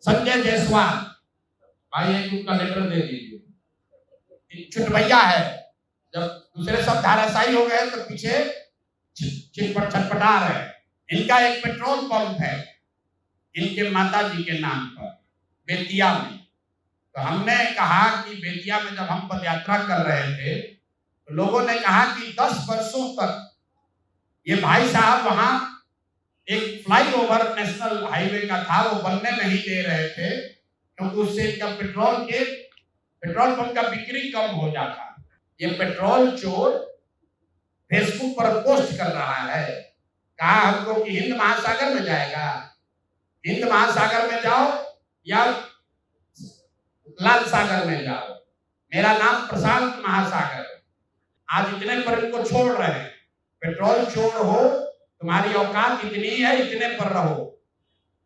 संजय जायसवाल भाई एक उनका लेटर दे दीजिए। चुटभैया है, जब दूसरे सब धाराशायी हो गए तो पीछे चिटपट छटपटा रहे। इनका एक पेट्रोल पंप है इनके माता जी के नाम पर बेतिया में। तो हमने कहा कि बेतिया में जब हम पदयात्रा कर रहे थे तो लोगों ने कहा कि 10 वर्षों तक ये भाई साहब वहां एक फ्लाईओवर नेशनल हाईवे का था, वो बनने नहीं दे रहे थे क्योंकि उससे इनका पेट्रोल पंप का बिक्री कम हो जाता। ये पेट्रोल चोर फेसबुक पर पोस्ट कर रहा है, कहा हमको कि हिंद महासागर में जाएगा, हिंद महासागर में जाओ या लाल सागर में जाओ, मेरा नाम प्रशांत महासागर। आज इतने पर इनको छोड़ रहे हैं। पेट्रोल चोर हो, तुम्हारी औकात इतनी है, इतने पर रहो,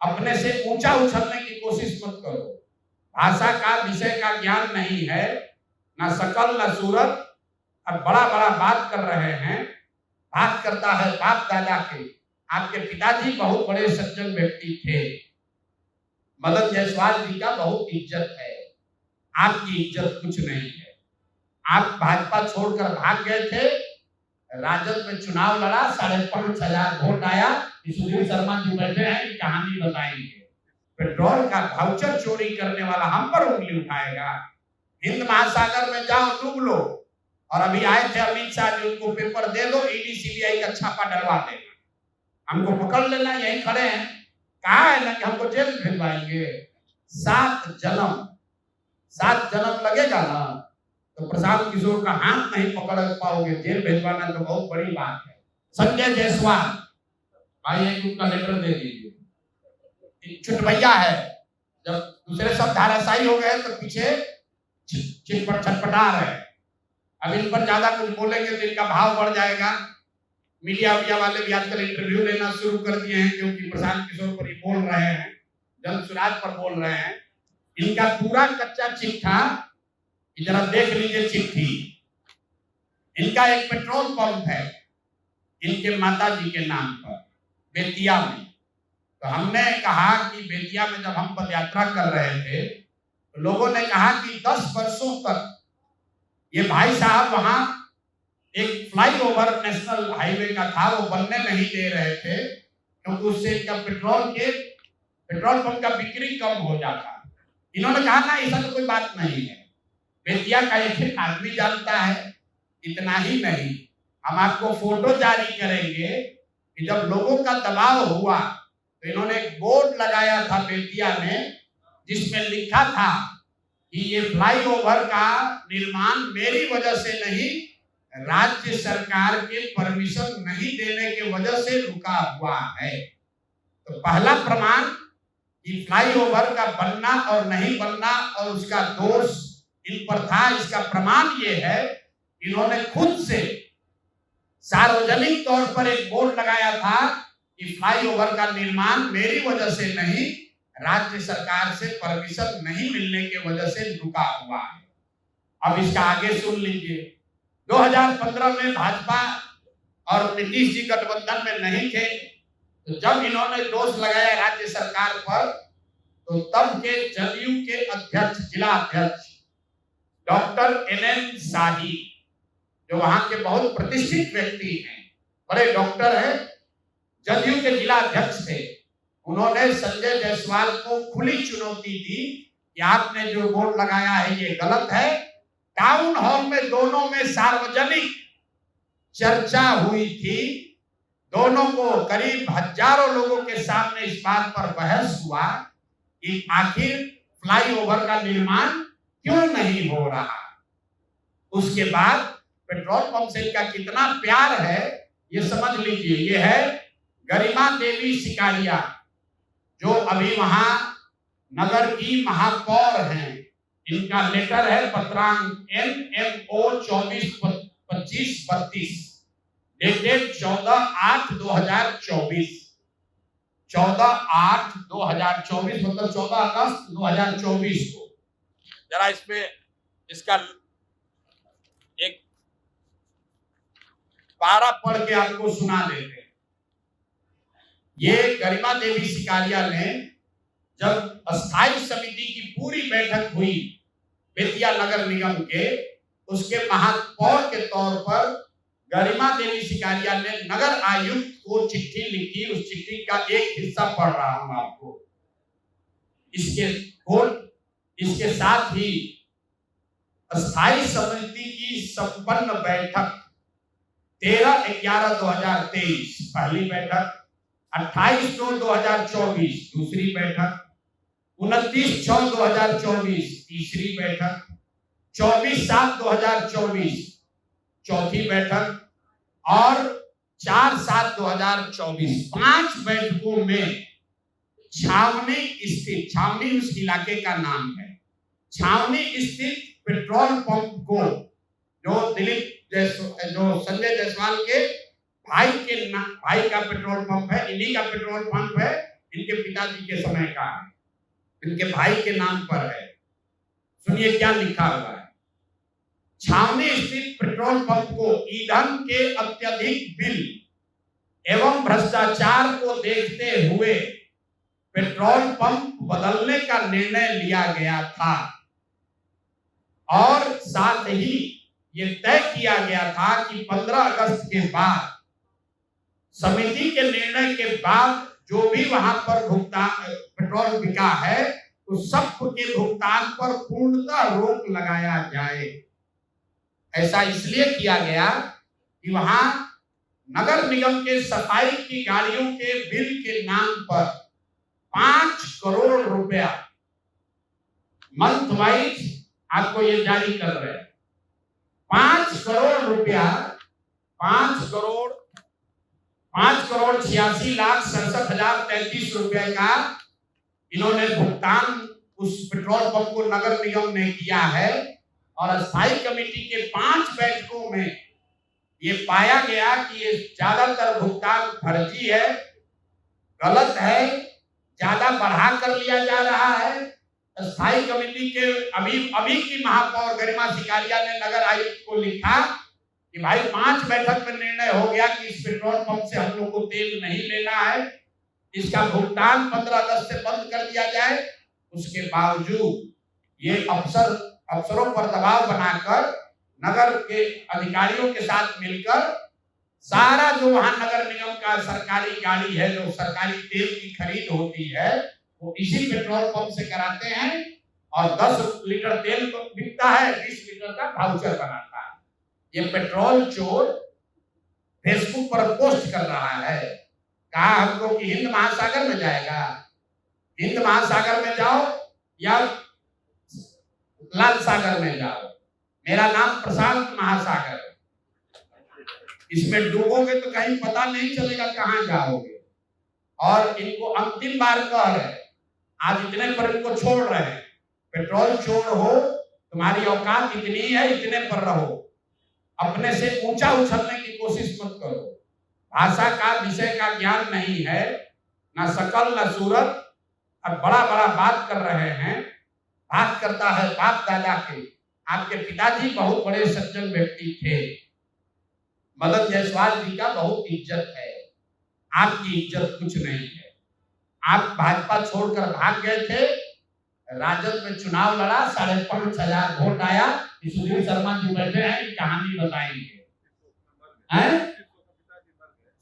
अपने से ऊंचा उछलने की कोशिश मत करो। भाषा का विषय का ज्ञान नहीं है, ना शकल ना सूरत, और बड़ा बड़ा बात कर रहे हैं। बात करता है बाप दादा के। आपके पिताजी बहुत बड़े सज्जन व्यक्ति थे, मदन जायसवाल जी का बहुत इज्जत है, आपकी इज्जत कुछ नहीं है। आप भाजपा छोड़कर भाग गए थे, राजद में चुनाव लड़ा, 5,500 वोट आया। सुधीर शर्मा जी बैठे हैं कि कहानी बताएंगे। पेट्रोल का वाउचर चोरी करने वाला हम पर उंगली उठाएगा। हिंद महासागर में जाओ, डूब लो। और अभी आए थे अमित शाह जी, उनको पेपर दे दो, ईडी सीबीआई का छापा डलवा देना, हमको पकड़ लेना, यही खड़े हैं। कहा है ना कि हमको जेल भिजवाएंगे। 7 जन्म लगेगा ना तो प्रशांत किशोर का हाथ नहीं पकड़ पाओगे, जेल भिजवाना तो बहुत बड़ी बात है। संजय जायसवाल भाई एक उनका लेटर दे दीजिए। चुटभैया है, जब दूसरे सब धाराशायी हो गए तो पीछे चिटपट छटपटा रहे। अब इन पर ज्यादा कुछ बोलेंगे तो इनका भाव बढ़ जाएगा। मीडिया वाले भी आजकल इंटरव्यू लेना शुरू कर दिए हैं, क्योंकि प्रशांत किशोर पर ही बोल रहे हैं, जन सुराज पर बोल रहे हैं। इनका पूरा कच्चा चिट्ठा जरा देख लीजिए। चिट्ठी, इनका एक पेट्रोल पंप है इनके माता जी के नाम पर बेतिया में। तो हमने कहा कि बेतिया में जब हम पदयात्रा कर रहे थे तो लोगों ने कहा कि 10 वर्षों तक ये भाई साहब वहां एक फ्लाईओवर नेशनल हाईवे का था, वो बनने नहीं दे रहे थे क्योंकि उससे इनका पेट्रोल पंप का बिक्री कम हो जाता। इन्होंने कहा ना, ऐसा तो कोई बात नहीं है, बेतिया का एक आदमी जानता है। इतना ही नहीं, हम आपको फोटो जारी करेंगे कि जब लोगों का दबाव हुआ तो इन्होंने एक बोर्ड लगाया था बेतिया में, जिसमें लिखा था कि ये फ्लाईओवर का निर्माण मेरी वजह से नहीं, राज्य सरकार के परमिशन नहीं देने के वजह से रुका हुआ है। तो पहला प्रमाण कि फ्लाईओवर का बनना और नहीं बनना और उसका दोष इन पर था, इसका प्रमाण ये है, इन्होंने खुद से सार्वजनिक तौर पर एक बोर्ड लगाया था कि फ्लाईओवर का निर्माण मेरी वजह से नहीं, राज्य सरकार से परमिशन नहीं मिलने के वजह से रुका हुआ है। अब इसका आगे सुन लीजिए। 2015 में भाजपा और नीतीश जी गठबंधन में नहीं थे, तो जब इन्होंने दोष लगाया राज्य सरकार पर, तो तब के जदयू के अध्यक्ष, जिला अध्यक्ष डॉक्टर NN शाही, जो वहां के बहुत प्रतिष्ठित व्यक्ति हैं, बड़े डॉक्टर हैं, जदयू के जिला अध्यक्ष थे, उन्होंने संजय जायसवाल को खुली चुनौती दी कि आपने जो बोर्ड लगाया है ये गलत है। टाउन हॉल में दोनों में सार्वजनिक चर्चा हुई थी, दोनों को करीब हजारों लोगों के सामने इस बात पर बहस हुआ कि आखिर फ्लाईओवर का निर्माण क्यों नहीं हो रहा। उसके बाद पेट्रोल पंप से इनका कितना प्यार है ये समझ लीजिए। ये है गरिमा देवी सिकारिया, जो अभी वहां नगर की महापौर हैं। इनका लेटर है पत्रांक NMO 242532 डेटेड 14/8/2024, 14/8/2024 मतलब 14 अगस्त 2024 को। जरा इसमें इसका एक पारा पढ़ के आपको सुना देते हैं। ये गरिमा देवी सिकारिया ने जब स्थायी समिति की पूरी बैठक हुई बेतिया नगर निगम के, उसके महापौर के तौर पर गरिमा देवी सिकारिया ने नगर आयुक्त को चिट्ठी लिखी। उस चिट्ठी का एक हिस्सा पढ़ रहा हूं आपको। इसके साथ ही स्थायी समिति की संपन्न बैठक 13/11/2023 पहली बैठक, 28/9/2024 दूसरी बैठक, 29/6/2024 तीसरी बैठक, 24/7/2024 चौथी बैठक और 4/7/2024 5 बैठकों में छावनी स्थित, छावनी उस इलाके का नाम है, छावनी स्थित पेट्रोल पंप को जो संजय जायसवाल के भाई का पेट्रोल पंप है, इन्हीं का पेट्रोल पंप है, इनके पिताजी के समय का है, इनके भाई के नाम पर है। सुनिए क्या लिखा हुआ है। छावनी स्थित पेट्रोल पंप को ईंधन के अत्यधिक बिल एवं भ्रष्टाचार को देखते हुए पेट्रोल पंप बदलने का निर्णय लिया गया था और साथ ही ये तय किया गया था कि 15 अगस्त के बाद समिति के निर्णय के बाद जो भी वहां पर भुगतान पेट्रोल बिका है उस सब के भुगतान पर पूर्णतः रोक लगाया जाए। ऐसा इसलिए किया गया कि वहां नगर निगम के सफाई की गाड़ियों के बिल के नाम पर 5 करोड़ रुपया मंथ वाइज आपको ये जारी कर रहे हैं। 5 करोड़ रुपया, 5,86,67,33 रुपए का इन्होंने भुगतान उस पेट्रोल पंप को नगर निगम ने किया है। और स्थायी कमेटी के 5 बैठकों में ये पाया गया कि ये ज्यादातर भुगतान फर्जी है, गलत है, ज्यादा बढ़ा कर लिया जा रहा है। स्थायी कमेटी के अभी की महापौर गरिमा सिकारिया ने नगर आयुक्त को लिखा कि भाई 5 बैठक में निर्णय हो गया कि इस पेट्रोल पंप से हम लोग को तेल नहीं लेना है, इसका भुगतान 15 अगस्त से बंद कर दिया जाए। उसके बावजूद ये अफसरों पर दबाव बनाकर नगर के अधिकारियों के साथ मिलकर सारा जो वहां नगर निगम का सरकारी गाड़ी है, जो सरकारी तेल की खरीद होती है, वो इसी पेट्रोल पंप से कराते हैं और 10 लीटर तेल बिकता है, 20 लीटर का वाउचर बनाता है। ये पेट्रोल चोर फेसबुक पर पोस्ट कर रहा है, कहा हमको कि हिंद महासागर में जाएगा, हिंद महासागर में जाओ या लाल सागर में जाओ, मेरा नाम प्रशांत महासागर, इसमें डूबोगे तो कहीं पता नहीं चलेगा कहां जाओगे। और इनको अंतिम बार कह रहे हैं, आज इतने पर इनको छोड़ रहे हैं, पेट्रोल चोर हो, तुम्हारी औकात इतनी है, इतने पर रहो, अपने से ऊंचा उछलने की कोशिश मत करो। भाषा का विषय का ज्ञान नहीं है, ना शकल ना सूरत, अब बड़ा बड़ा बात कर रहे हैं। बात करता है बाप दादा के, आपके पिताजी बहुत बड़े सज्जन व्यक्ति थे, मदन जायसवाल जी का बहुत इज्जत है, आपकी इज्जत कुछ नहीं है। आप भाजपा छोड़कर भाग गए थे, राजद में चुनाव लड़ा, 5,500 वोट आया, सुधीर शर्मा जी बैठे हैं, कहानी बताएंगे, हैं?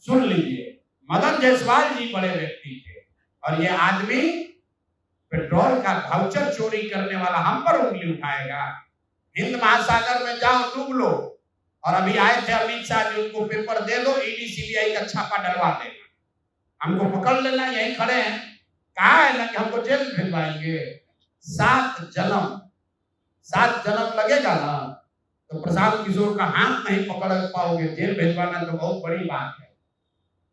सुन लीजिए, मदन जायसवाल जी बड़े व्यक्ति थे और ये आदमी पेट्रोल का वाउचर चोरी करने वाला हम पर उंगली उठाएगा। हिंद महासागर में जाओ डूब लो। और अभी आए थे अमित शाह जी, उनको पेपर दे दो, ईडी सीबीआई का छापा डलवा देना, हमको पकड़ लेना, यही खड़े हैं, कहा है ना कि हमको जेल भिजवाएंगे। 7 जन्म लगेगा ना तो प्रशांत किशोर का हाथ नहीं पकड़ पाओगे, जेल भिजवाना तो बहुत बड़ी बात है।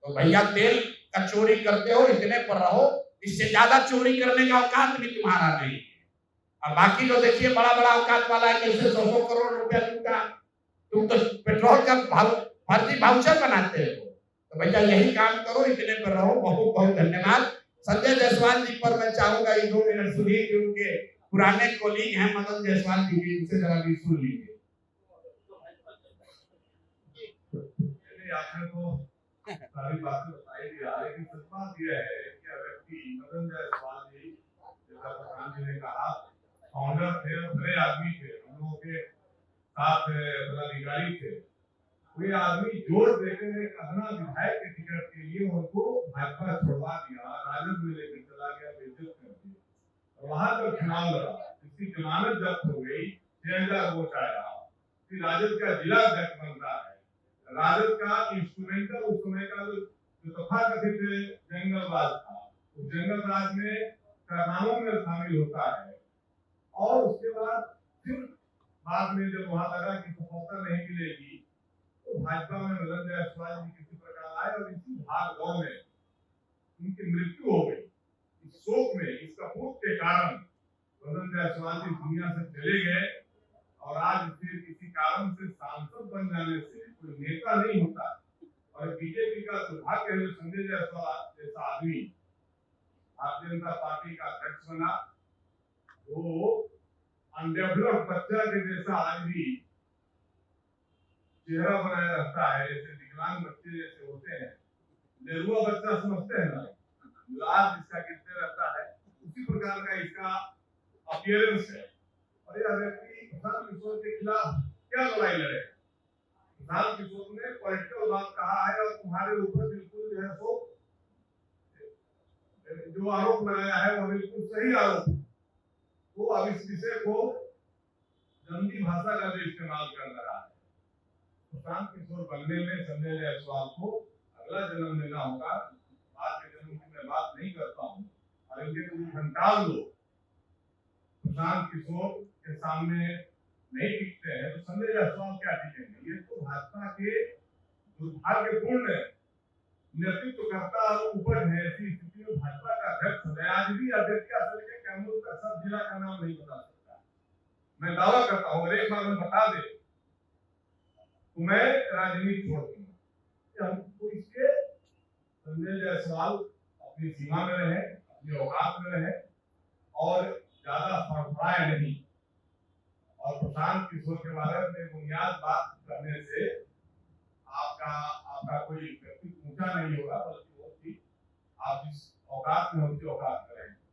तो भैया तेल का चोरी करते हो, इतने पर रहो, इससे ज्यादा चोरी करने का औकात भी तुम्हारा नहीं है। और बाकी जो देखिए बड़ा बड़ा औकात वाला है, कैसे 100 करोड़ रुपया लूटा, तुम तो पेट्रोल का फर्जी वाउचर बनाते हो। तो भैया यही काम करो, इतने पर रहो। बहुत बहुत धन्यवाद। संजय जायसवाल जी पर मैं चाहूंगा ये 2 मिनट सुनिए, कि उनके पुराने कोलीग हैं मदन जायसवाल जी, इनसे जरा भी सुन लीजिए। आपने तो सारी बातें बताई दिया, लेकिन सच बात यह है कि व्यक्ति मदन जायसवाल जी जैसा प्रधान जी ने कहा, फाउंडर थे और बड़े आदमी थे, हम लोगों के साथ पदाधिकारी थे। कोई आदमी जोर देकर एक अदना विधायक के टिकट के लिए उनको भाजपा छोड़वा दिया, राजद में लेकर चला गया, बेइज्जत कर दिया। और वहां पर चुनाव लड़ा, इसकी जमानत जब्त हो गई, 6,000 वोट आया, फिर राजद का जिला अध्यक्ष बनता है। राजद का इंस्ट्रूमेंटल उस समय का जो तथाकथित जंगलराज था, उस जंगलराज में कारनामों में शामिल होता है। और उसके बाद फिर बाद में जब वहां लगा कि सफलता नहीं मिलेगी, तो भाजपा में मदन जायसवाल जी किसी प्रकार आए और इसी भाग दौड़ में उनकी मृत्यु हो गई। इस शोक में, इस कपूत के कारण मदन जायसवाल जी दुनिया से चले गए। और आज फिर किसी कारण से सांसद बन जाने से कोई नेता नहीं होता। और बीजेपी का दुर्भाग्य है, संजय जायसवाल जैसा आदमी भारतीय जनता पार्टी का अध्यक्ष बना, वो अनडेवलप्ड बच्चा के जैसा आज भी चेहरा बनाया रहता है, जैसे विकलांग बच्चे जैसे होते हैं, नेरुआ बच्चा समझते हैं ना, लाल जिसका गिरते रहता है, उसी प्रकार का इसका अपीयरेंस है। और यह व्यक्ति प्रशांत किशोर के खिलाफ क्या लड़ाई लड़े? प्रशांत किशोर ने पॉलिटिकल बात कहा है और तुम्हारे ऊपर बिल्कुल जो है सो जो आरोप लगाया है वो बिल्कुल सही आरोप। वो अब इस विषय को गंदी भाषा का भी इस्तेमाल कर रहा है। प्रशांत किशोर बनने में संजय जायसवाल को अगला जन्म लेना होगा। आज के जन्म की मैं बात नहीं करता हूँ, और इनके कुछ घंटाल लोग प्रशांत किशोर के सामने नहीं टिकते हैं, तो संजय जायसवाल क्या टिकेंगे? ये तो भाजपा के दुर्भाग्यपूर्ण नेतृत्व करता उपज है। ऐसी स्थिति में भाजपा का अध्यक्ष है, आज भी अध्यक्ष के कैमूर का सब जिला का नाम नहीं बता सकता। मैं दावा करता हूँ, एक बार में बता दे तो मैं राजनीति छोड़ दूंगा। हमको इसके संजय जायसवाल अपनी सीमा में रहे, अपनी औकात में रहे और ज्यादा फड़फड़ाए नहीं। और प्रशांत किशोर के बारे में बुनियाद बात करने से आपका कोई व्यक्तित्व ऊंचा नहीं होगा, बल्कि वो चीज आप जिस औकात में उनकी औकात में रहेंगे।